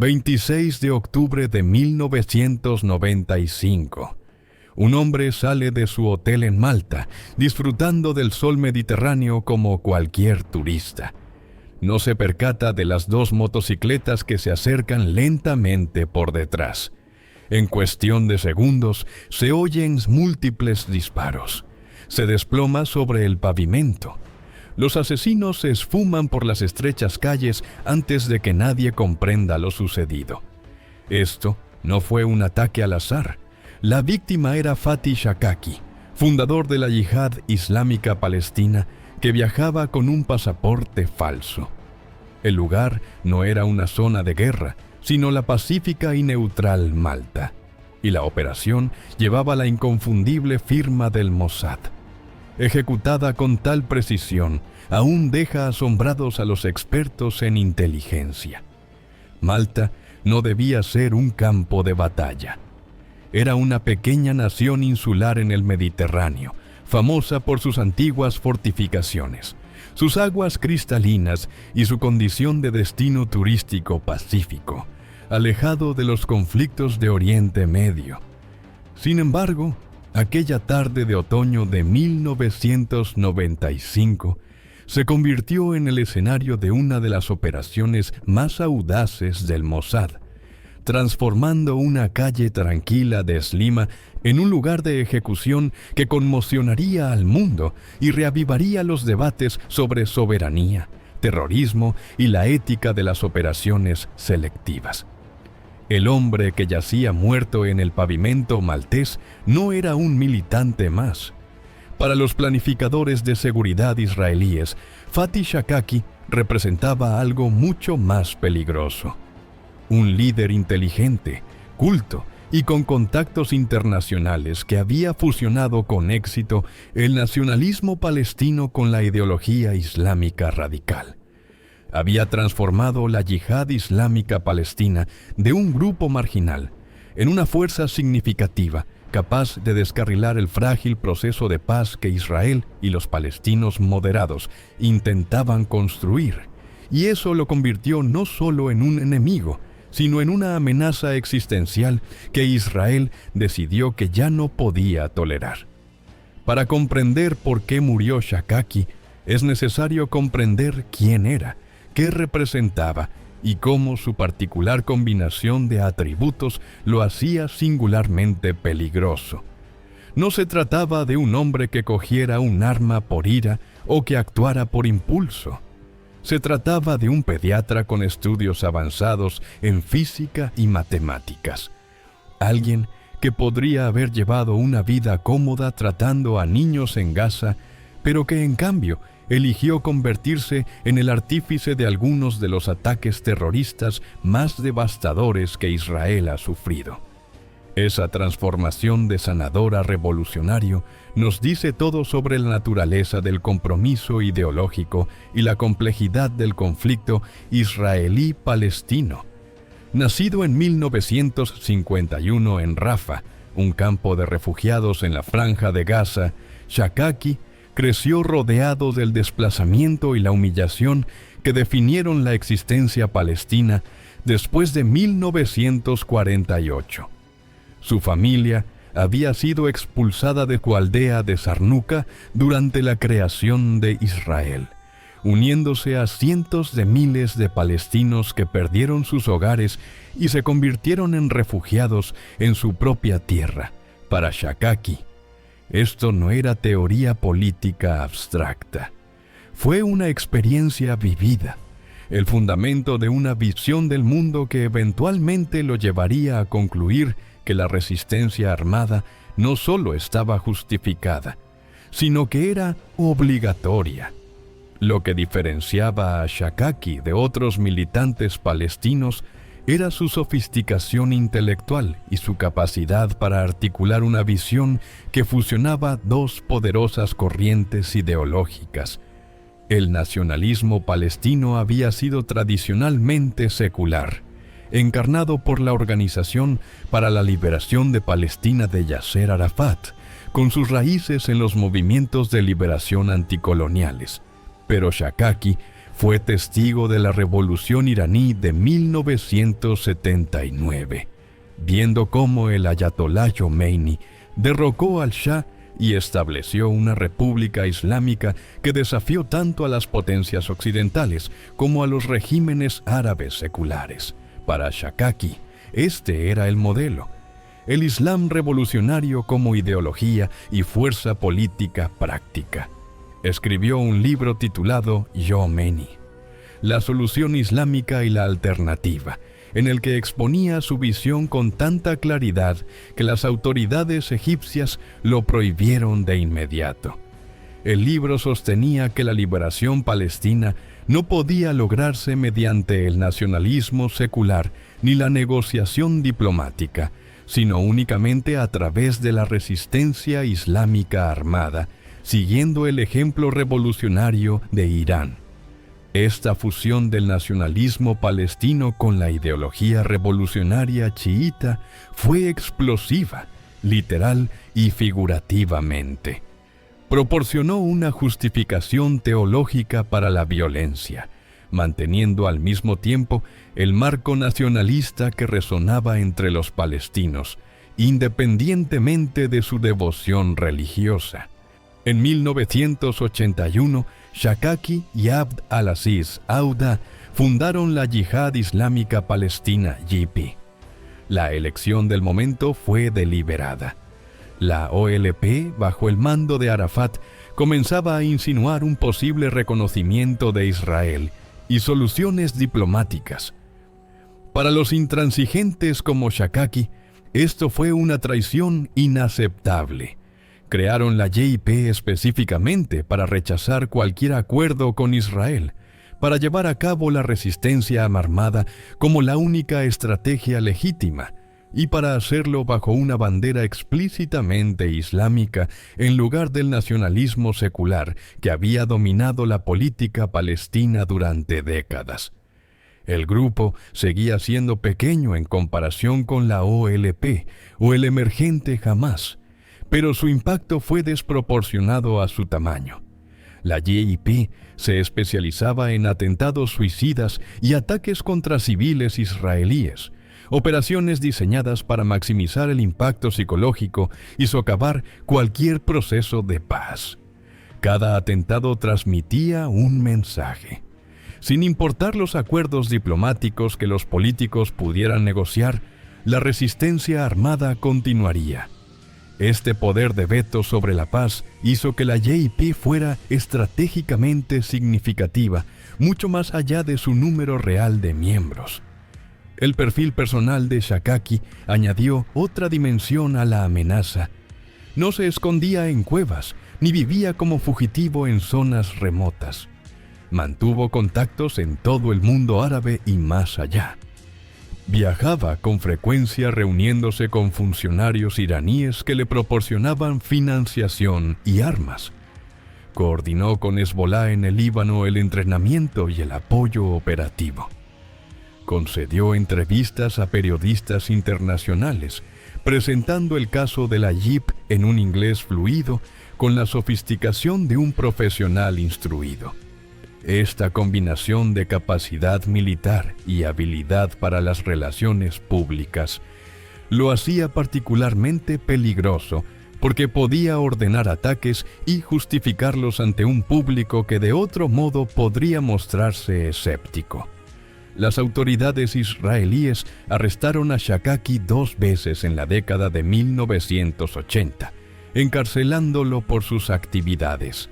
26 de octubre de 1995. Un hombre sale de su hotel en Malta, disfrutando del sol mediterráneo como cualquier turista. No se percata de las dos motocicletas que se acercan lentamente por detrás. En cuestión de segundos, se oyen múltiples disparos. Se desploma sobre el pavimento. Los asesinos se esfuman por las estrechas calles antes de que nadie comprenda lo sucedido. Esto no fue un ataque al azar. La víctima era Fathi Shaqaqi, fundador de la Yihad Islámica Palestina, que viajaba con un pasaporte falso. El lugar no era una zona de guerra, sino la pacífica y neutral Malta, y la operación llevaba la inconfundible firma del Mossad. Ejecutada con tal precisión, aún deja asombrados a los expertos en inteligencia. Malta no debía ser un campo de batalla. Era una pequeña nación insular en el Mediterráneo, famosa por sus antiguas fortificaciones, sus aguas cristalinas y su condición de destino turístico pacífico, alejado de los conflictos de Oriente Medio. Sin embargo, aquella tarde de otoño de 1995 se convirtió en el escenario de una de las operaciones más audaces del Mossad, transformando una calle tranquila de Slima en un lugar de ejecución que conmocionaría al mundo y reavivaría los debates sobre soberanía, terrorismo y la ética de las operaciones selectivas. El hombre que yacía muerto en el pavimento maltés no era un militante más. Para los planificadores de seguridad israelíes, Fathi Shaqaqi representaba algo mucho más peligroso. Un líder inteligente, culto y con contactos internacionales que había fusionado con éxito el nacionalismo palestino con la ideología islámica radical. Había transformado la Yihad Islámica Palestina de un grupo marginal en una fuerza significativa, capaz de descarrilar el frágil proceso de paz que Israel y los palestinos moderados intentaban construir, y eso lo convirtió no solo en un enemigo, sino en una amenaza existencial que Israel decidió que ya no podía tolerar. Para comprender por qué murió Shaqaqi, es necesario comprender quién era, qué representaba y cómo su particular combinación de atributos lo hacía singularmente peligroso. No se trataba de un hombre que cogiera un arma por ira o que actuara por impulso. Se trataba de un pediatra con estudios avanzados en física y matemáticas. Alguien que podría haber llevado una vida cómoda tratando a niños en Gaza, pero que en cambio eligió convertirse en el artífice de algunos de los ataques terroristas más devastadores que Israel ha sufrido. Esa transformación de sanador a revolucionario nos dice todo sobre la naturaleza del compromiso ideológico y la complejidad del conflicto israelí-palestino. Nacido en 1951 en Rafah, un campo de refugiados en la Franja de Gaza, Shaqaqi creció rodeado del desplazamiento y la humillación que definieron la existencia palestina después de 1948. Su familia había sido expulsada de su aldea de Zarnuqa durante la creación de Israel, uniéndose a cientos de miles de palestinos que perdieron sus hogares y se convirtieron en refugiados en su propia tierra. Para Shaqaqi, esto no era teoría política abstracta. Fue una experiencia vivida, el fundamento de una visión del mundo que eventualmente lo llevaría a concluir que la resistencia armada no solo estaba justificada, sino que era obligatoria. Lo que diferenciaba a Shaqaqi de otros militantes palestinos era su sofisticación intelectual y su capacidad para articular una visión que fusionaba dos poderosas corrientes ideológicas. El nacionalismo palestino había sido tradicionalmente secular, encarnado por la Organización para la Liberación de Palestina de Yasser Arafat, con sus raíces en los movimientos de liberación anticoloniales. Pero Shaqaqi fue testigo de la revolución iraní de 1979, viendo cómo el ayatolá Jomeini derrocó al Shah y estableció una república islámica que desafió tanto a las potencias occidentales como a los regímenes árabes seculares. Para Shakaki, este era el modelo: el Islam revolucionario como ideología y fuerza política práctica. Escribió un libro titulado Jomeini, la solución islámica y la alternativa, en el que exponía su visión con tanta claridad que las autoridades egipcias lo prohibieron de inmediato. El libro sostenía que la liberación palestina no podía lograrse mediante el nacionalismo secular ni la negociación diplomática, sino únicamente a través de la resistencia islámica armada, siguiendo el ejemplo revolucionario de Irán. Esta fusión del nacionalismo palestino con la ideología revolucionaria chiita fue explosiva, literal y figurativamente. Proporcionó una justificación teológica para la violencia, manteniendo al mismo tiempo el marco nacionalista que resonaba entre los palestinos, independientemente de su devoción religiosa. En 1981, Shakaki y Abd al-Aziz Auda fundaron la Yihad Islámica Palestina, YPG. La elección del momento fue deliberada. La OLP, bajo el mando de Arafat, comenzaba a insinuar un posible reconocimiento de Israel y soluciones diplomáticas. Para los intransigentes como Shakaki, esto fue una traición inaceptable. Crearon la YPG específicamente para rechazar cualquier acuerdo con Israel, para llevar a cabo la resistencia armada como la única estrategia legítima, y para hacerlo bajo una bandera explícitamente islámica en lugar del nacionalismo secular que había dominado la política palestina durante décadas. El grupo seguía siendo pequeño en comparación con la OLP o el emergente Hamás, pero su impacto fue desproporcionado a su tamaño. La YPG se especializaba en atentados suicidas y ataques contra civiles israelíes, operaciones diseñadas para maximizar el impacto psicológico y socavar cualquier proceso de paz. Cada atentado transmitía un mensaje. Sin importar los acuerdos diplomáticos que los políticos pudieran negociar, la resistencia armada continuaría. Este poder de veto sobre la paz hizo que la YPG fuera estratégicamente significativa, mucho más allá de su número real de miembros. El perfil personal de Shakaki añadió otra dimensión a la amenaza. No se escondía en cuevas, ni vivía como fugitivo en zonas remotas. Mantuvo contactos en todo el mundo árabe y más allá. Viajaba con frecuencia reuniéndose con funcionarios iraníes que le proporcionaban financiación y armas. Coordinó con Hezbollah en el Líbano el entrenamiento y el apoyo operativo. Concedió entrevistas a periodistas internacionales, presentando el caso de la YPG en un inglés fluido con la sofisticación de un profesional instruido. Esta combinación de capacidad militar y habilidad para las relaciones públicas lo hacía particularmente peligroso porque podía ordenar ataques y justificarlos ante un público que de otro modo podría mostrarse escéptico. Las autoridades israelíes arrestaron a Shakaki 2 veces en la década de 1980, encarcelándolo por sus actividades.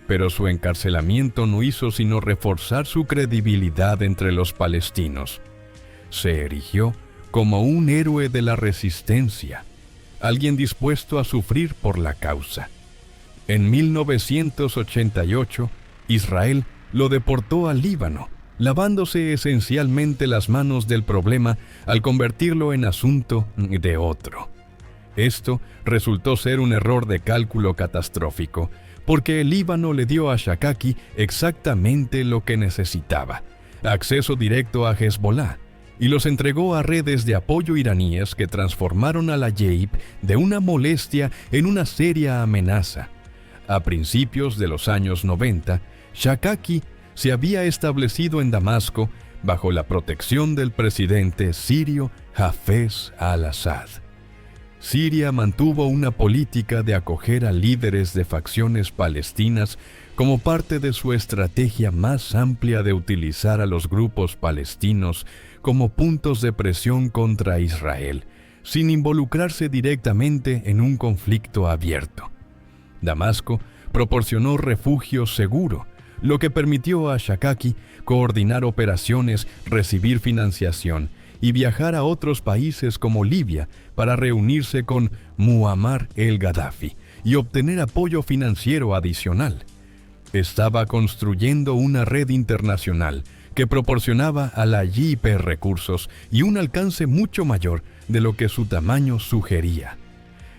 Pero su encarcelamiento no hizo sino reforzar su credibilidad entre los palestinos. Se erigió como un héroe de la resistencia, alguien dispuesto a sufrir por la causa. En 1988, Israel lo deportó al Líbano, lavándose esencialmente las manos del problema al convertirlo en asunto de otro. Esto resultó ser un error de cálculo catastrófico, porque el Líbano le dio a Shakaki exactamente lo que necesitaba: acceso directo a Hezbollah, y los entregó a redes de apoyo iraníes que transformaron a la YPG de una molestia en una seria amenaza. A principios de los años 90, Shakaki se había establecido en Damasco bajo la protección del presidente sirio Hafez al-Assad. Siria mantuvo una política de acoger a líderes de facciones palestinas como parte de su estrategia más amplia de utilizar a los grupos palestinos como puntos de presión contra Israel, sin involucrarse directamente en un conflicto abierto. Damasco proporcionó refugio seguro, lo que permitió a Shakaki coordinar operaciones, recibir financiación y viajar a otros países como Libia para reunirse con Muammar el-Gaddafi y obtener apoyo financiero adicional. Estaba construyendo una red internacional que proporcionaba a la YPG recursos y un alcance mucho mayor de lo que su tamaño sugería.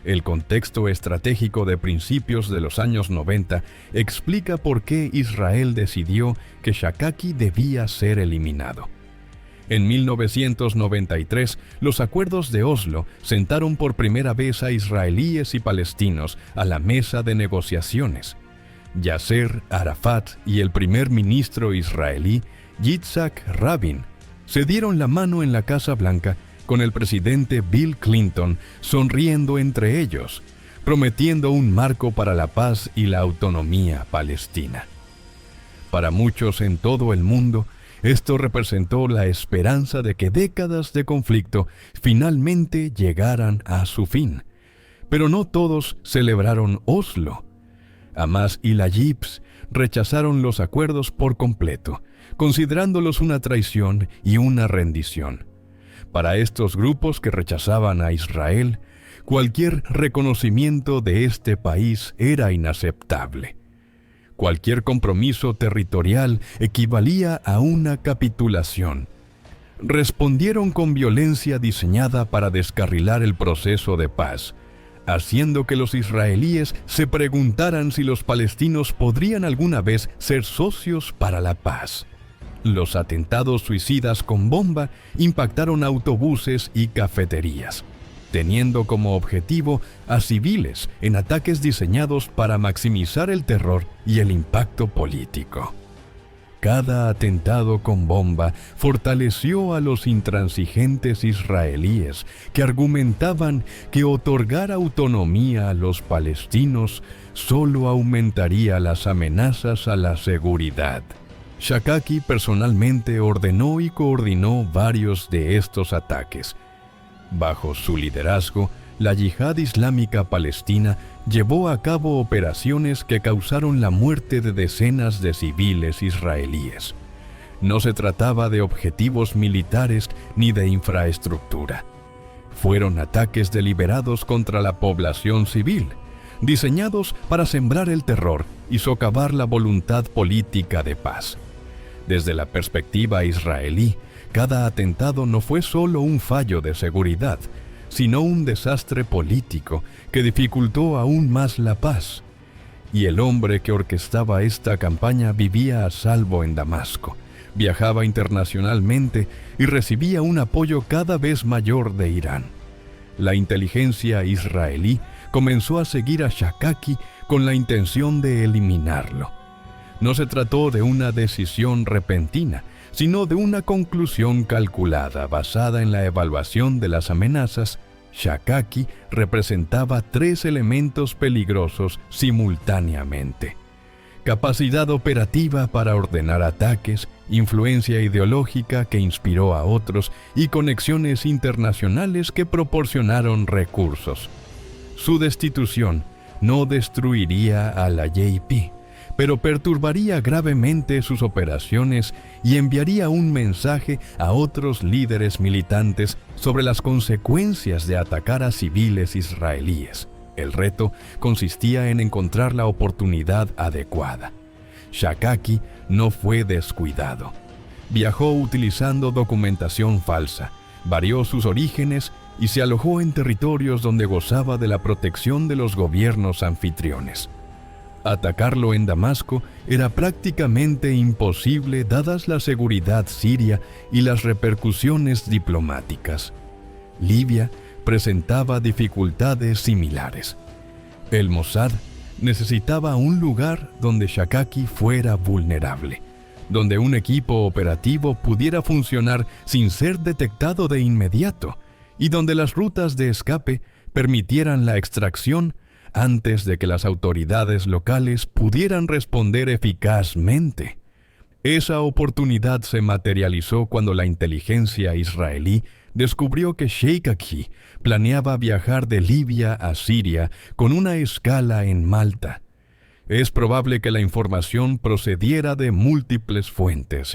El contexto estratégico de principios de los años 90 explica por qué Israel decidió que Shakaki debía ser eliminado. En 1993, los acuerdos de Oslo sentaron por primera vez a israelíes y palestinos a la mesa de negociaciones. Yasser Arafat y el primer ministro israelí, Yitzhak Rabin, se dieron la mano en la Casa Blanca con el presidente Bill Clinton sonriendo entre ellos, prometiendo un marco para la paz y la autonomía palestina. Para muchos en todo el mundo, esto representó la esperanza de que décadas de conflicto finalmente llegaran a su fin. Pero no todos celebraron Oslo. Hamas y la YPG rechazaron los acuerdos por completo, considerándolos una traición y una rendición. Para estos grupos que rechazaban a Israel, cualquier reconocimiento de este país era inaceptable. Cualquier compromiso territorial equivalía a una capitulación. Respondieron con violencia diseñada para descarrilar el proceso de paz, haciendo que los israelíes se preguntaran si los palestinos podrían alguna vez ser socios para la paz. Los atentados suicidas con bomba impactaron autobuses y cafeterías, teniendo como objetivo a civiles en ataques diseñados para maximizar el terror y el impacto político. Cada atentado con bomba fortaleció a los intransigentes israelíes que argumentaban que otorgar autonomía a los palestinos solo aumentaría las amenazas a la seguridad. Shakaki personalmente ordenó y coordinó varios de estos ataques. Bajo su liderazgo, la Yihad Islámica Palestina llevó a cabo operaciones que causaron la muerte de decenas de civiles israelíes. No se trataba de objetivos militares ni de infraestructura. Fueron ataques deliberados contra la población civil, diseñados para sembrar el terror y socavar la voluntad política de paz. Desde la perspectiva israelí, cada atentado no fue solo un fallo de seguridad, sino un desastre político que dificultó aún más la paz. Y el hombre que orquestaba esta campaña vivía a salvo en Damasco, viajaba internacionalmente y recibía un apoyo cada vez mayor de Irán. La inteligencia israelí comenzó a seguir a Shakaki con la intención de eliminarlo. No se trató de una decisión repentina, sino de una conclusión calculada basada en la evaluación de las amenazas. Shakaki representaba 3 elementos peligrosos simultáneamente: capacidad operativa para ordenar ataques, influencia ideológica que inspiró a otros y conexiones internacionales que proporcionaron recursos. Su destitución no destruiría a la YPG, pero perturbaría gravemente sus operaciones y enviaría un mensaje a otros líderes militantes sobre las consecuencias de atacar a civiles israelíes. El reto consistía en encontrar la oportunidad adecuada. Shakaki no fue descuidado. Viajó utilizando documentación falsa, varió sus orígenes y se alojó en territorios donde gozaba de la protección de los gobiernos anfitriones. Atacarlo en Damasco era prácticamente imposible dadas la seguridad siria y las repercusiones diplomáticas. Libia presentaba dificultades similares. El Mossad necesitaba un lugar donde Shakaki fuera vulnerable, donde un equipo operativo pudiera funcionar sin ser detectado de inmediato y donde las rutas de escape permitieran la extracción antes de que las autoridades locales pudieran responder eficazmente. Esa oportunidad se materializó cuando la inteligencia israelí descubrió que Sheikh Aqi planeaba viajar de Libia a Siria con una escala en Malta. Es probable que la información procediera de múltiples fuentes.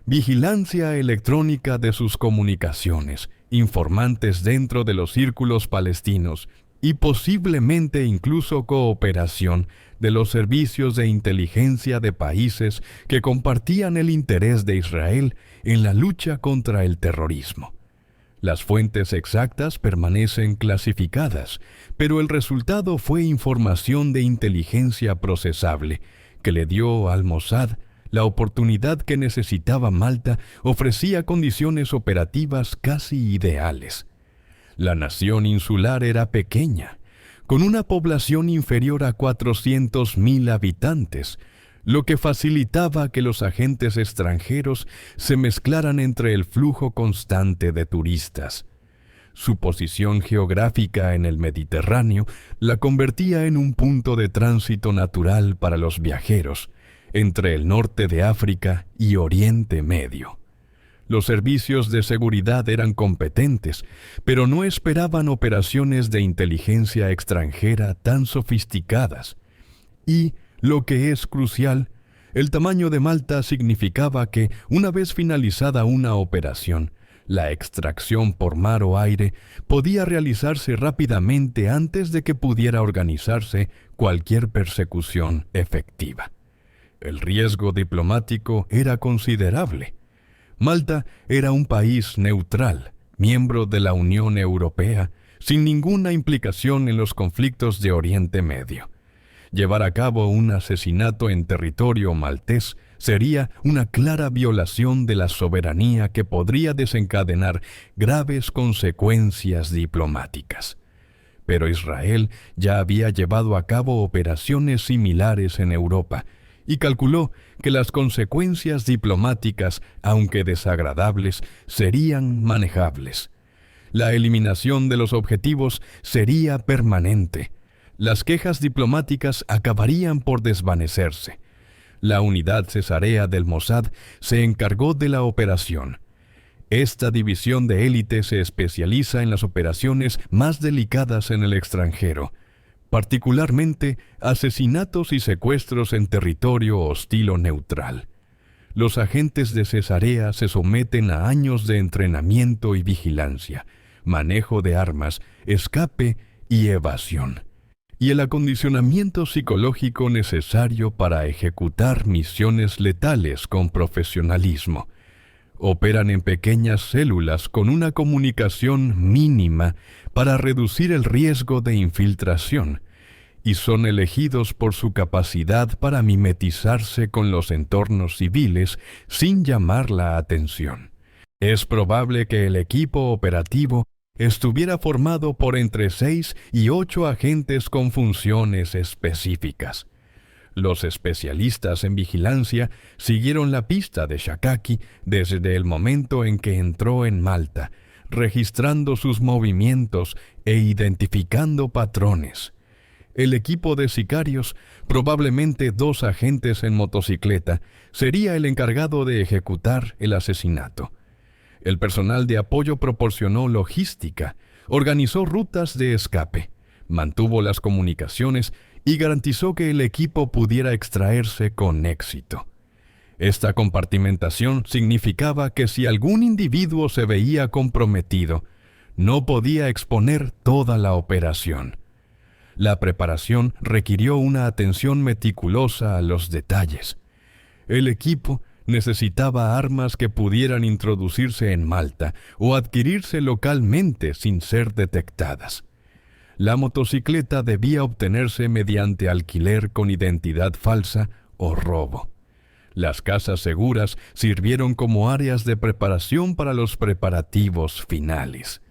Vigilancia electrónica de sus comunicaciones, informantes dentro de los círculos palestinos y posiblemente incluso cooperación de los servicios de inteligencia de países que compartían el interés de Israel en la lucha contra el terrorismo. Las fuentes exactas permanecen clasificadas, pero el resultado fue información de inteligencia procesable que le dio al Mossad la oportunidad que necesitaba. Malta ofrecía condiciones operativas casi ideales. La nación insular era pequeña, con una población inferior a 400.000 habitantes, lo que facilitaba que los agentes extranjeros se mezclaran entre el flujo constante de turistas. Su posición geográfica en el Mediterráneo la convertía en un punto de tránsito natural para los viajeros, entre el norte de África y Oriente Medio. Los servicios de seguridad eran competentes, pero no esperaban operaciones de inteligencia extranjera tan sofisticadas. Y, lo que es crucial, el tamaño de Malta significaba que, una vez finalizada una operación, la extracción por mar o aire podía realizarse rápidamente antes de que pudiera organizarse cualquier persecución efectiva. El riesgo diplomático era considerable. Malta era un país neutral, miembro de la Unión Europea, sin ninguna implicación en los conflictos de Oriente Medio. Llevar a cabo un asesinato en territorio maltés sería una clara violación de la soberanía que podría desencadenar graves consecuencias diplomáticas. Pero Israel ya había llevado a cabo operaciones similares en Europa y calculó que las consecuencias diplomáticas, aunque desagradables, serían manejables. La eliminación de los objetivos sería permanente. Las quejas diplomáticas acabarían por desvanecerse. La unidad cesarea del Mossad se encargó de la operación. Esta división de élite se especializa en las operaciones más delicadas en el extranjero, particularmente asesinatos y secuestros en territorio hostil o neutral. Los agentes de Cesarea se someten a años de entrenamiento y vigilancia, manejo de armas, escape y evasión, y el acondicionamiento psicológico necesario para ejecutar misiones letales con profesionalismo. Operan en pequeñas células con una comunicación mínima para reducir el riesgo de infiltración, y son elegidos por su capacidad para mimetizarse con los entornos civiles sin llamar la atención. Es probable que el equipo operativo estuviera formado por entre 6 y 8 agentes con funciones específicas. Los especialistas en vigilancia siguieron la pista de Shakaki desde el momento en que entró en Malta, registrando sus movimientos e identificando patrones. El equipo de sicarios, probablemente 2 agentes en motocicleta, sería el encargado de ejecutar el asesinato. El personal de apoyo proporcionó logística, organizó rutas de escape, mantuvo las comunicaciones y garantizó que el equipo pudiera extraerse con éxito. Esta compartimentación significaba que si algún individuo se veía comprometido, no podía exponer toda la operación. La preparación requirió una atención meticulosa a los detalles. El equipo necesitaba armas que pudieran introducirse en Malta o adquirirse localmente sin ser detectadas. La motocicleta debía obtenerse mediante alquiler con identidad falsa o robo. Las casas seguras sirvieron como áreas de preparación para los preparativos finales.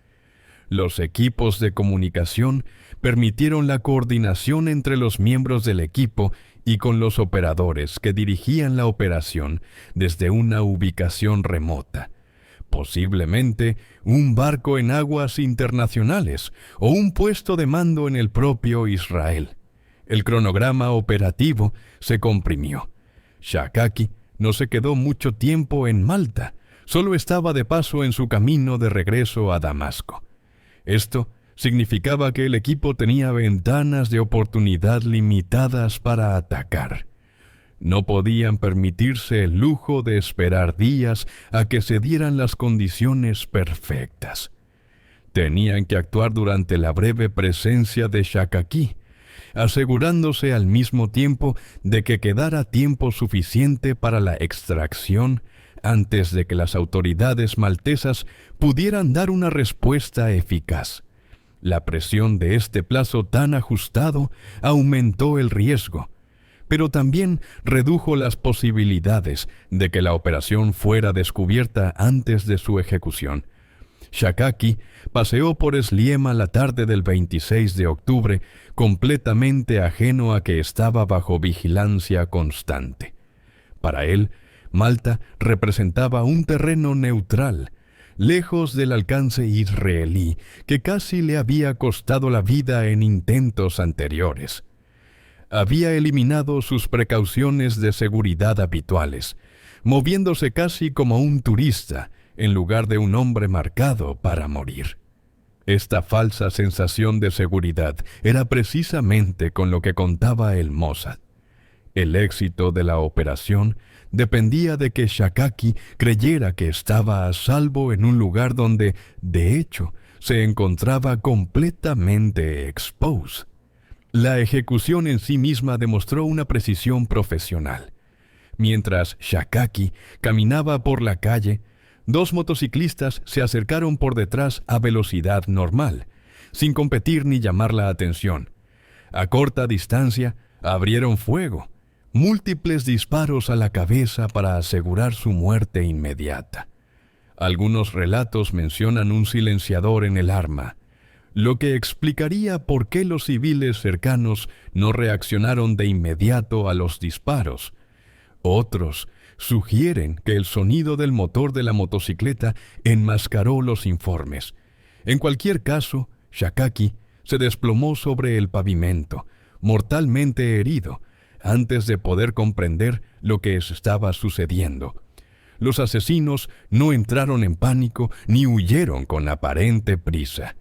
Los equipos de comunicación permitieron la coordinación entre los miembros del equipo y con los operadores que dirigían la operación desde una ubicación remota, posiblemente un barco en aguas internacionales o un puesto de mando en el propio Israel. El cronograma operativo se comprimió. Shakaki no se quedó mucho tiempo en Malta, solo estaba de paso en su camino de regreso a Damasco. Esto significaba que el equipo tenía ventanas de oportunidad limitadas para atacar. No podían permitirse el lujo de esperar días a que se dieran las condiciones perfectas. Tenían que actuar durante la breve presencia de Shakaki, asegurándose al mismo tiempo de que quedara tiempo suficiente para la extracción antes de que las autoridades maltesas pudieran dar una respuesta eficaz. La presión de este plazo tan ajustado aumentó el riesgo, pero también redujo las posibilidades de que la operación fuera descubierta antes de su ejecución. Shakaki paseó por Sliema la tarde del 26 de octubre, completamente ajeno a que estaba bajo vigilancia constante. Para él, Malta representaba un terreno neutral, lejos del alcance israelí, que casi le había costado la vida en intentos anteriores. Había eliminado sus precauciones de seguridad habituales, moviéndose casi como un turista, en lugar de un hombre marcado para morir. Esta falsa sensación de seguridad era precisamente con lo que contaba el Mossad. El éxito de la operación dependía de que Shakaki creyera que estaba a salvo en un lugar donde, de hecho, se encontraba completamente exposed. La ejecución en sí misma demostró una precisión profesional. Mientras Shakaki caminaba por la calle, dos motociclistas se acercaron por detrás a velocidad normal, sin competir ni llamar la atención. A corta distancia, abrieron fuego, múltiples disparos a la cabeza para asegurar su muerte inmediata. Algunos relatos mencionan un silenciador en el arma, lo que explicaría por qué los civiles cercanos no reaccionaron de inmediato a los disparos. Otros sugieren que el sonido del motor de la motocicleta enmascaró los informes. En cualquier caso, Shakaki se desplomó sobre el pavimento, mortalmente herido, antes de poder comprender lo que estaba sucediendo. Los asesinos no entraron en pánico ni huyeron con aparente prisa.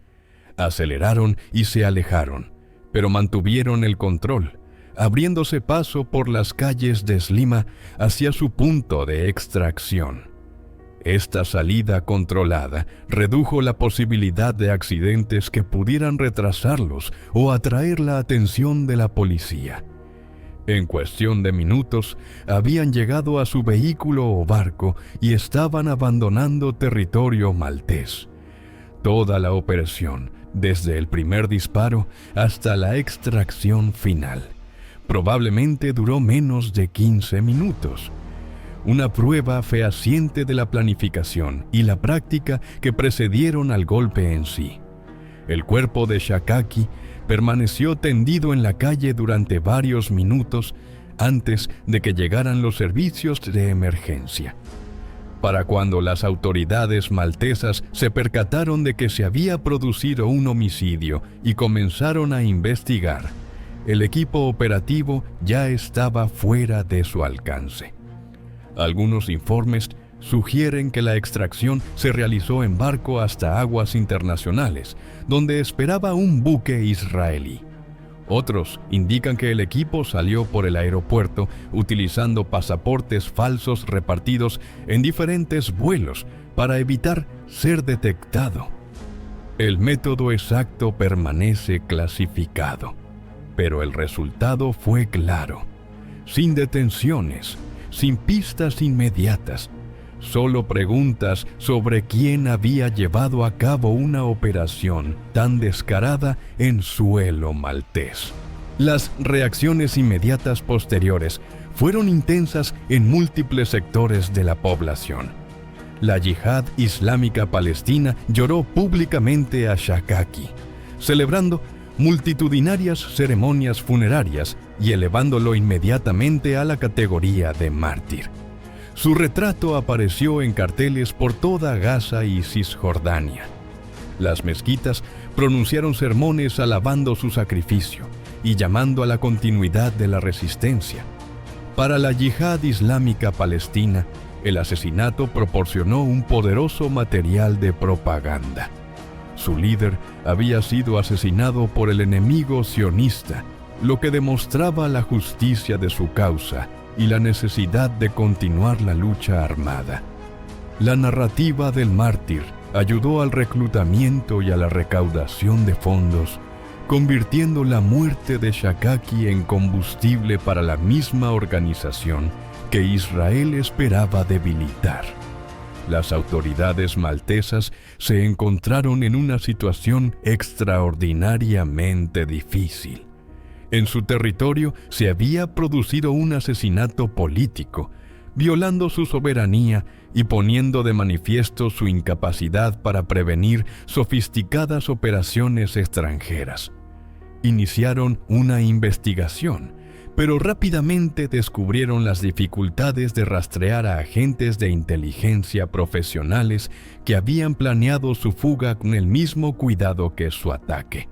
Aceleraron y se alejaron, pero mantuvieron el control, abriéndose paso por las calles de Sliema hacia su punto de extracción. Esta salida controlada redujo la posibilidad de accidentes que pudieran retrasarlos o atraer la atención de la policía. En cuestión de minutos, habían llegado a su vehículo o barco y estaban abandonando territorio maltés. Toda la operación, desde el primer disparo hasta la extracción final, probablemente duró menos de 15 minutos. Una prueba fehaciente de la planificación y la práctica que precedieron al golpe en sí. El cuerpo de Shakaki permaneció tendido en la calle durante varios minutos antes de que llegaran los servicios de emergencia. Para cuando las autoridades maltesas se percataron de que se había producido un homicidio y comenzaron a investigar, el equipo operativo ya estaba fuera de su alcance. Algunos informes sugieren que la extracción se realizó en barco hasta aguas internacionales, donde esperaba un buque israelí. Otros indican que el equipo salió por el aeropuerto utilizando pasaportes falsos repartidos en diferentes vuelos para evitar ser detectado. El método exacto permanece clasificado, pero el resultado fue claro. Sin detenciones, sin pistas inmediatas, solo preguntas sobre quién había llevado a cabo una operación tan descarada en suelo maltés. Las reacciones inmediatas posteriores fueron intensas en múltiples sectores de la población. La Yihad Islámica Palestina lloró públicamente a Shakaki, celebrando multitudinarias ceremonias funerarias y elevándolo inmediatamente a la categoría de mártir. Su retrato apareció en carteles por toda Gaza y Cisjordania. Las mezquitas pronunciaron sermones alabando su sacrificio y llamando a la continuidad de la resistencia. Para la yihad islámica palestina, el asesinato proporcionó un poderoso material de propaganda. Su líder había sido asesinado por el enemigo sionista, lo que demostraba la justicia de su causa y la necesidad de continuar la lucha armada. La narrativa del mártir ayudó al reclutamiento y a la recaudación de fondos, convirtiendo la muerte de Shakaki en combustible para la misma organización que Israel esperaba debilitar. Las autoridades maltesas se encontraron en una situación extraordinariamente difícil. En su territorio se había producido un asesinato político, violando su soberanía y poniendo de manifiesto su incapacidad para prevenir sofisticadas operaciones extranjeras. Iniciaron una investigación, pero rápidamente descubrieron las dificultades de rastrear a agentes de inteligencia profesionales que habían planeado su fuga con el mismo cuidado que su ataque.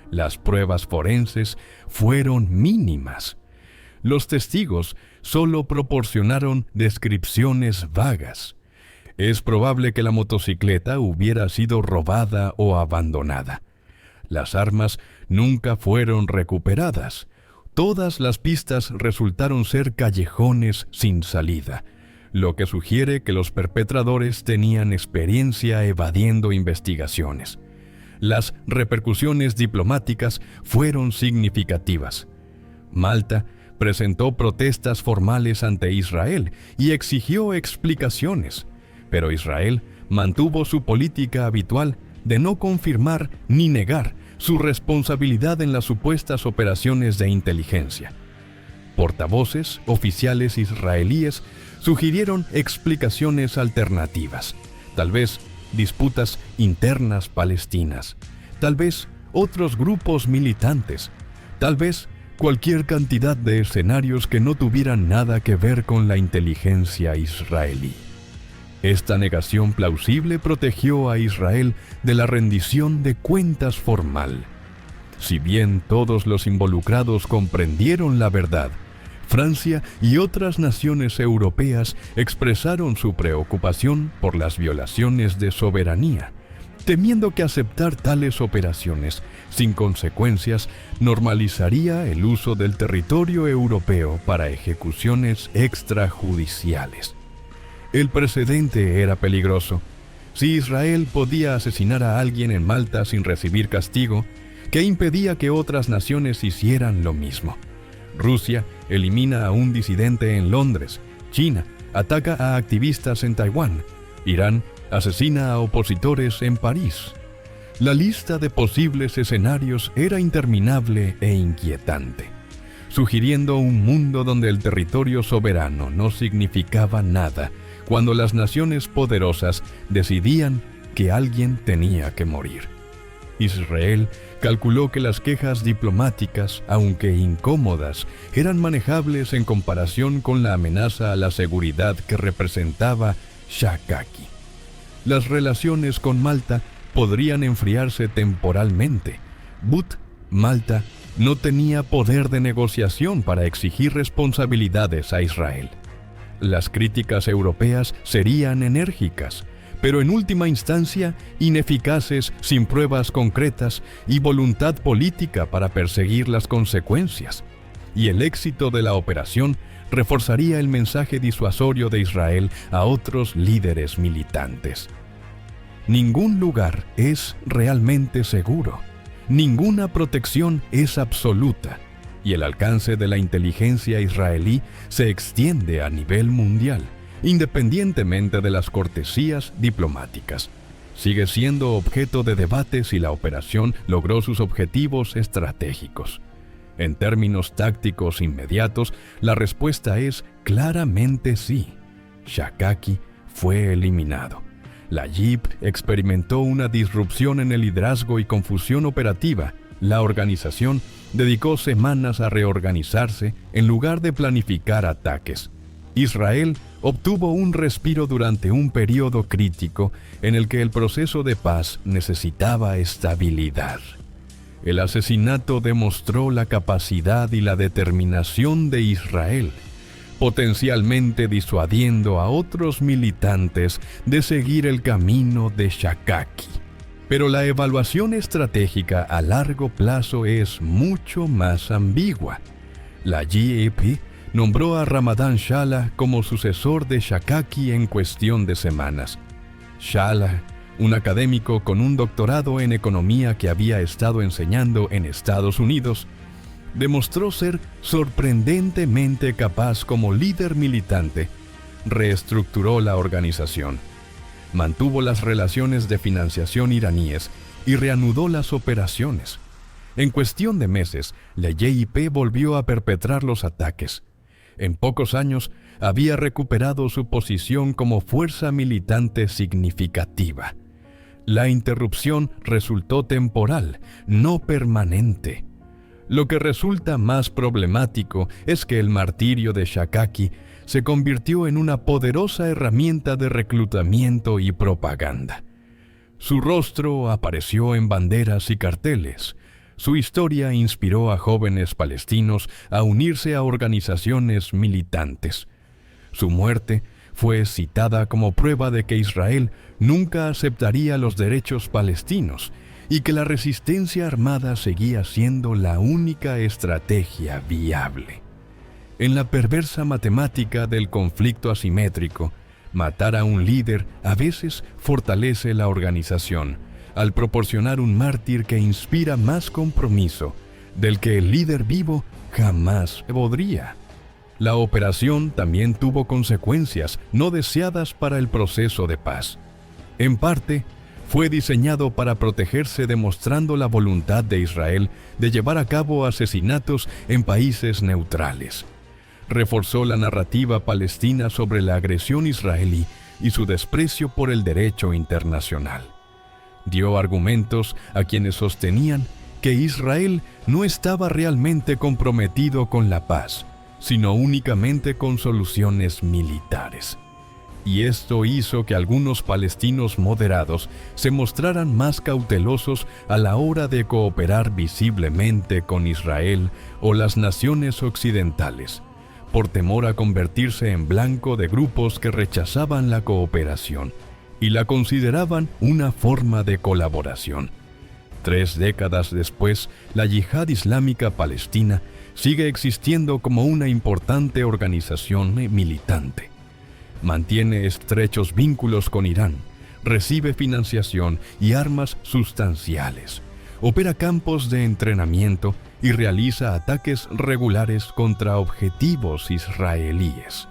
Las pruebas forenses fueron mínimas. Los testigos solo proporcionaron descripciones vagas. Es probable que la motocicleta hubiera sido robada o abandonada. Las armas nunca fueron recuperadas. Todas las pistas resultaron ser callejones sin salida, lo que sugiere que los perpetradores tenían experiencia evadiendo investigaciones. Las repercusiones diplomáticas fueron significativas. Malta presentó protestas formales ante Israel y exigió explicaciones, pero Israel mantuvo su política habitual de no confirmar ni negar su responsabilidad en las supuestas operaciones de inteligencia. Portavoces oficiales israelíes sugirieron explicaciones alternativas, tal vez disputas internas palestinas, tal vez otros grupos militantes, tal vez cualquier cantidad de escenarios que no tuvieran nada que ver con la inteligencia israelí. Esta negación plausible protegió a Israel de la rendición de cuentas formal. Si bien todos los involucrados comprendieron la verdad, Francia y otras naciones europeas expresaron su preocupación por las violaciones de soberanía, temiendo que aceptar tales operaciones sin consecuencias normalizaría el uso del territorio europeo para ejecuciones extrajudiciales. El precedente era peligroso. Si Israel podía asesinar a alguien en Malta sin recibir castigo, ¿qué impedía que otras naciones hicieran lo mismo? Rusia elimina a un disidente en Londres. China ataca a activistas en Taiwán. Irán asesina a opositores en París. La lista de posibles escenarios era interminable e inquietante, sugiriendo un mundo donde el territorio soberano no significaba nada cuando las naciones poderosas decidían que alguien tenía que morir. Israel calculó que las quejas diplomáticas, aunque incómodas, eran manejables en comparación con la amenaza a la seguridad que representaba Shakaki. Las relaciones con Malta podrían enfriarse temporalmente. Malta no tenía poder de negociación para exigir responsabilidades a Israel. Las críticas europeas serían enérgicas, pero en última instancia ineficaces sin pruebas concretas y voluntad política para perseguir las consecuencias. Y el éxito de la operación reforzaría el mensaje disuasorio de Israel a otros líderes militantes. Ningún lugar es realmente seguro. Ninguna protección es absoluta. Y el alcance de la inteligencia israelí se extiende a nivel mundial, independientemente de las cortesías diplomáticas. Sigue siendo objeto de debate si la operación logró sus objetivos estratégicos. En términos tácticos inmediatos, la respuesta es claramente sí. Shakaki fue eliminado. La JIP experimentó una disrupción en el liderazgo y confusión operativa, La organización dedicó semanas a reorganizarse en lugar de planificar ataques. Israel obtuvo un respiro durante un periodo crítico en el que el proceso de paz necesitaba estabilidad. El asesinato demostró la capacidad y la determinación de Israel, potencialmente disuadiendo a otros militantes de seguir el camino de Shakaki. Pero la evaluación estratégica a largo plazo es mucho más ambigua. La JEP nombró a Ramadan Shalla como sucesor de Shakaki en cuestión de semanas. Shalla, un académico con un doctorado en economía que había estado enseñando en Estados Unidos, demostró ser sorprendentemente capaz como líder militante. Reestructuró la organización, mantuvo las relaciones de financiación iraníes y reanudó las operaciones. En cuestión de meses, la JEP volvió a perpetrar los ataques. En pocos años, había recuperado su posición como fuerza militante significativa. La interrupción resultó temporal, no permanente. Lo que resulta más problemático es que el martirio de Shakaki se convirtió en una poderosa herramienta de reclutamiento y propaganda. Su rostro apareció en banderas y carteles. Su historia inspiró a jóvenes palestinos a unirse a organizaciones militantes. Su muerte fue citada como prueba de que Israel nunca aceptaría los derechos palestinos y que la resistencia armada seguía siendo la única estrategia viable. En la perversa matemática del conflicto asimétrico, matar a un líder a veces fortalece la organización, al proporcionar un mártir que inspira más compromiso del que el líder vivo jamás podría. La operación también tuvo consecuencias no deseadas para el proceso de paz. En parte, fue diseñado para protegerse, demostrando la voluntad de Israel de llevar a cabo asesinatos en países neutrales. Reforzó la narrativa palestina sobre la agresión israelí y su desprecio por el derecho internacional. Dio argumentos a quienes sostenían que Israel no estaba realmente comprometido con la paz, sino únicamente con soluciones militares. Y esto hizo que algunos palestinos moderados se mostraran más cautelosos a la hora de cooperar visiblemente con Israel o las naciones occidentales, por temor a convertirse en blanco de grupos que rechazaban la cooperación y la consideraban una forma de colaboración. 3 décadas después, la Yihad Islámica Palestina sigue existiendo como una importante organización militante. Mantiene estrechos vínculos con Irán, recibe financiación y armas sustanciales, opera campos de entrenamiento y realiza ataques regulares contra objetivos israelíes.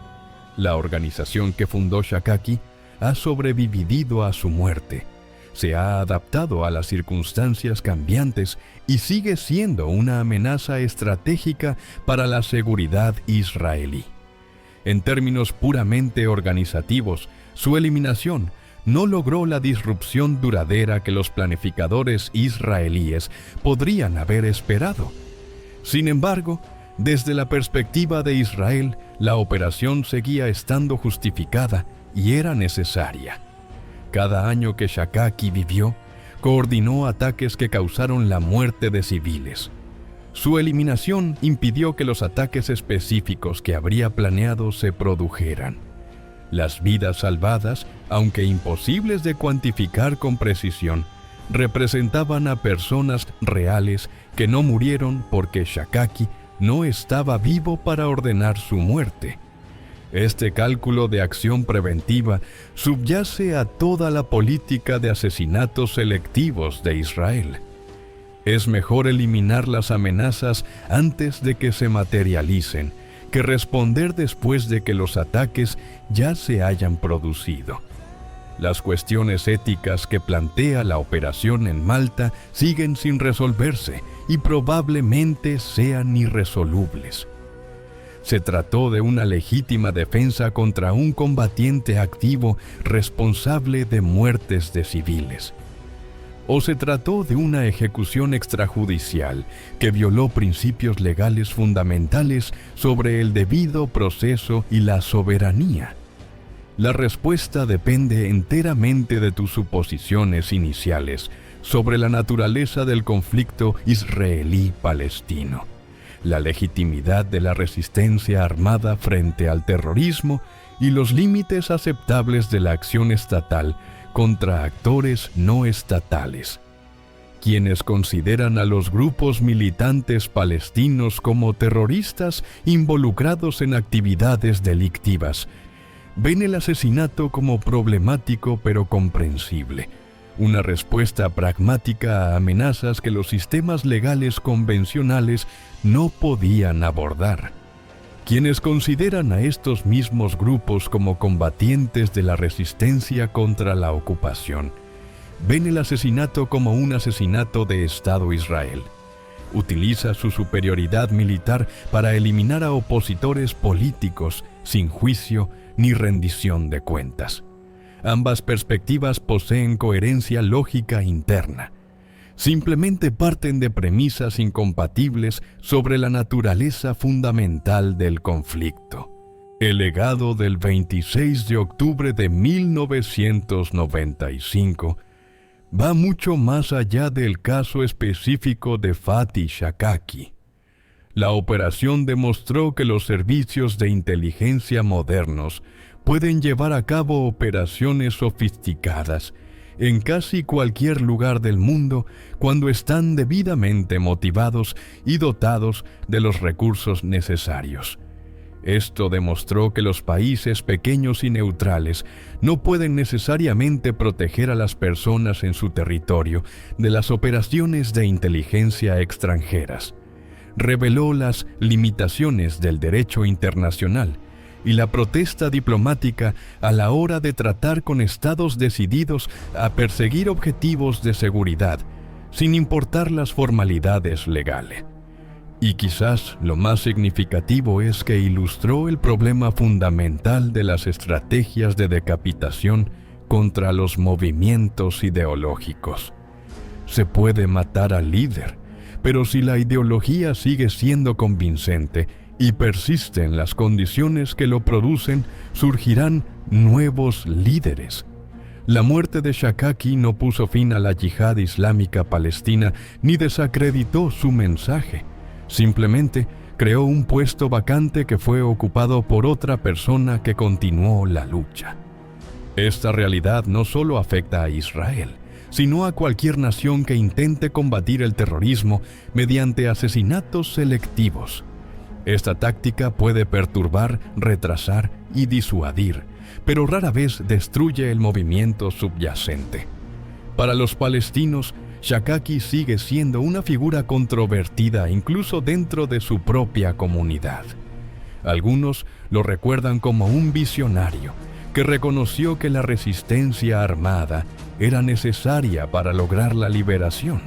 La organización que fundó Shakaki ha sobrevivido a su muerte, se ha adaptado a las circunstancias cambiantes y sigue siendo una amenaza estratégica para la seguridad israelí. En términos puramente organizativos, su eliminación no logró la disrupción duradera que los planificadores israelíes podrían haber esperado. Sin embargo, desde la perspectiva de Israel, la operación seguía estando justificada y era necesaria. Cada año que Shakaki vivió, coordinó ataques que causaron la muerte de civiles. Su eliminación impidió que los ataques específicos que habría planeado se produjeran. Las vidas salvadas, aunque imposibles de cuantificar con precisión, representaban a personas reales que no murieron porque Shakaki no estaba vivo para ordenar su muerte. Este cálculo de acción preventiva subyace a toda la política de asesinatos selectivos de Israel. Es mejor eliminar las amenazas antes de que se materialicen que responder después de que los ataques ya se hayan producido. Las cuestiones éticas que plantea la operación en Malta siguen sin resolverse y probablemente sean irresolubles. Se trató de una legítima defensa contra un combatiente activo responsable de muertes de civiles. ¿O se trató de una ejecución extrajudicial que violó principios legales fundamentales sobre el debido proceso y la soberanía? La respuesta depende enteramente de tus suposiciones iniciales sobre la naturaleza del conflicto israelí-palestino, la legitimidad de la resistencia armada frente al terrorismo y los límites aceptables de la acción estatal contra actores no estatales. Quienes consideran a los grupos militantes palestinos como terroristas involucrados en actividades delictivas, ven el asesinato como problemático pero comprensible, una respuesta pragmática a amenazas que los sistemas legales convencionales no podían abordar. Quienes consideran a estos mismos grupos como combatientes de la resistencia contra la ocupación, ven el asesinato como un asesinato de Estado Israel. Utiliza su superioridad militar para eliminar a opositores políticos sin juicio ni rendición de cuentas. Ambas perspectivas poseen coherencia lógica interna. Simplemente parten de premisas incompatibles sobre la naturaleza fundamental del conflicto. El legado del 26 de octubre de 1995 va mucho más allá del caso específico de Fatih Shakaki. La operación demostró que los servicios de inteligencia modernos pueden llevar a cabo operaciones sofisticadas en casi cualquier lugar del mundo cuando están debidamente motivados y dotados de los recursos necesarios. Esto demostró que los países pequeños y neutrales no pueden necesariamente proteger a las personas en su territorio de las operaciones de inteligencia extranjeras. Reveló las limitaciones del derecho internacional y la protesta diplomática a la hora de tratar con estados decididos a perseguir objetivos de seguridad, sin importar las formalidades legales. Y quizás lo más significativo es que ilustró el problema fundamental de las estrategias de decapitación contra los movimientos ideológicos. Se puede matar al líder, pero si la ideología sigue siendo convincente y persisten las condiciones que lo producen, surgirán nuevos líderes. La muerte de Shakaki no puso fin a la yihad islámica palestina ni desacreditó su mensaje. Simplemente creó un puesto vacante que fue ocupado por otra persona que continuó la lucha. Esta realidad no solo afecta a Israel, sino a cualquier nación que intente combatir el terrorismo mediante asesinatos selectivos. Esta táctica puede perturbar, retrasar y disuadir, pero rara vez destruye el movimiento subyacente. Para los palestinos, Shakaki sigue siendo una figura controvertida incluso dentro de su propia comunidad. Algunos lo recuerdan como un visionario que reconoció que la resistencia armada era necesaria para lograr la liberación.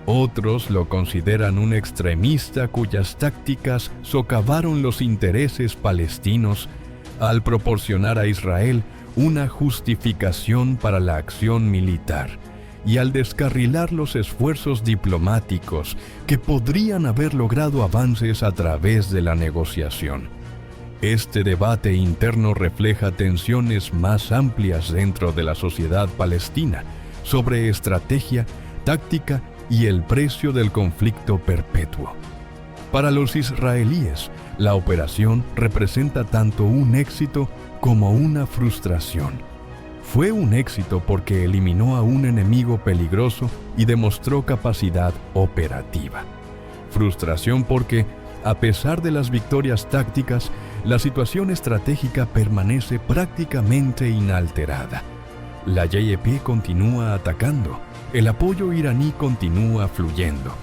Otros lo consideran un extremista cuyas tácticas socavaron los intereses palestinos al proporcionar a Israel una justificación para la acción militar y al descarrilar los esfuerzos diplomáticos que podrían haber logrado avances a través de la negociación. Este debate interno refleja tensiones más amplias dentro de la sociedad palestina sobre estrategia, táctica y el precio del conflicto perpetuo. Para los israelíes, la operación representa tanto un éxito como una frustración. Fue un éxito porque eliminó a un enemigo peligroso y demostró capacidad operativa. Frustración porque, a pesar de las victorias tácticas, la situación estratégica permanece prácticamente inalterada. La YPG continúa atacando, el apoyo iraní continúa fluyendo.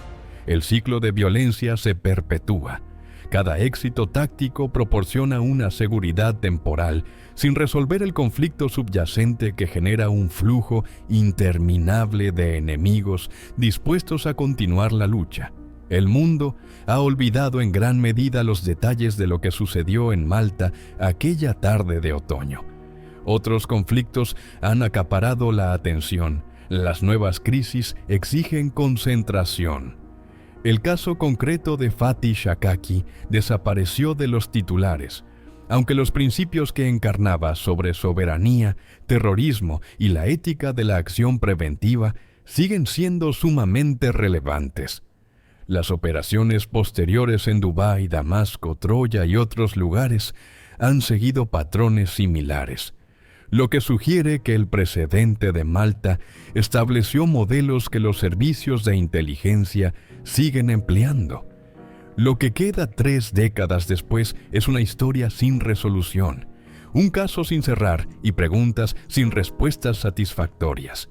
El ciclo de violencia se perpetúa. Cada éxito táctico proporciona una seguridad temporal, sin resolver el conflicto subyacente que genera un flujo interminable de enemigos dispuestos a continuar la lucha. El mundo ha olvidado en gran medida los detalles de lo que sucedió en Malta aquella tarde de otoño. Otros conflictos han acaparado la atención, Las nuevas crisis exigen concentración. El caso concreto de Fatih Shakaki desapareció de los titulares, aunque los principios que encarnaba sobre soberanía, terrorismo y la ética de la acción preventiva siguen siendo sumamente relevantes. Las operaciones posteriores en Dubái, Damasco, Troya y otros lugares han seguido patrones similares, lo que sugiere que el precedente de Malta estableció modelos que los servicios de inteligencia siguen empleando. Lo que queda 3 décadas después es una historia sin resolución, un caso sin cerrar y preguntas sin respuestas satisfactorias.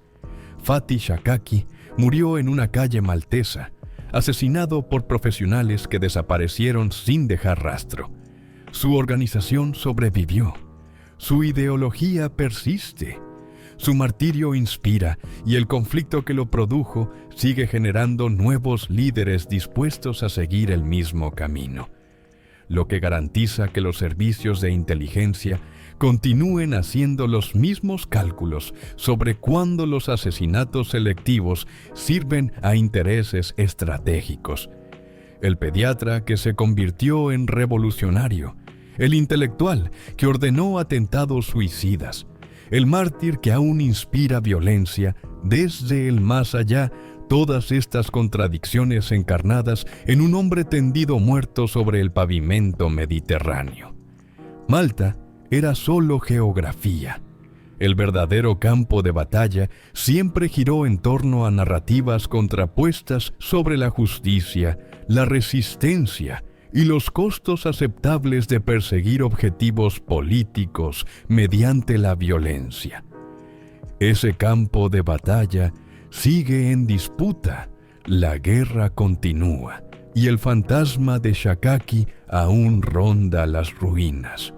Fatih Shakaki murió en una calle maltesa, asesinado por profesionales que desaparecieron sin dejar rastro. Su organización sobrevivió. Su ideología persiste. Su martirio inspira y el conflicto que lo produjo sigue generando nuevos líderes dispuestos a seguir el mismo camino, lo que garantiza que los servicios de inteligencia continúen haciendo los mismos cálculos sobre cuándo los asesinatos selectivos sirven a intereses estratégicos. El pediatra que se convirtió en revolucionario, el intelectual que ordenó atentados suicidas, el mártir que aún inspira violencia desde el más allá, todas estas contradicciones encarnadas en un hombre tendido muerto sobre el pavimento mediterráneo. Malta era solo geografía. El verdadero campo de batalla siempre giró en torno a narrativas contrapuestas sobre la justicia, la resistencia y los costos aceptables de perseguir objetivos políticos mediante la violencia. Ese campo de batalla sigue en disputa, la guerra continúa y el fantasma de Shakaki aún ronda las ruinas.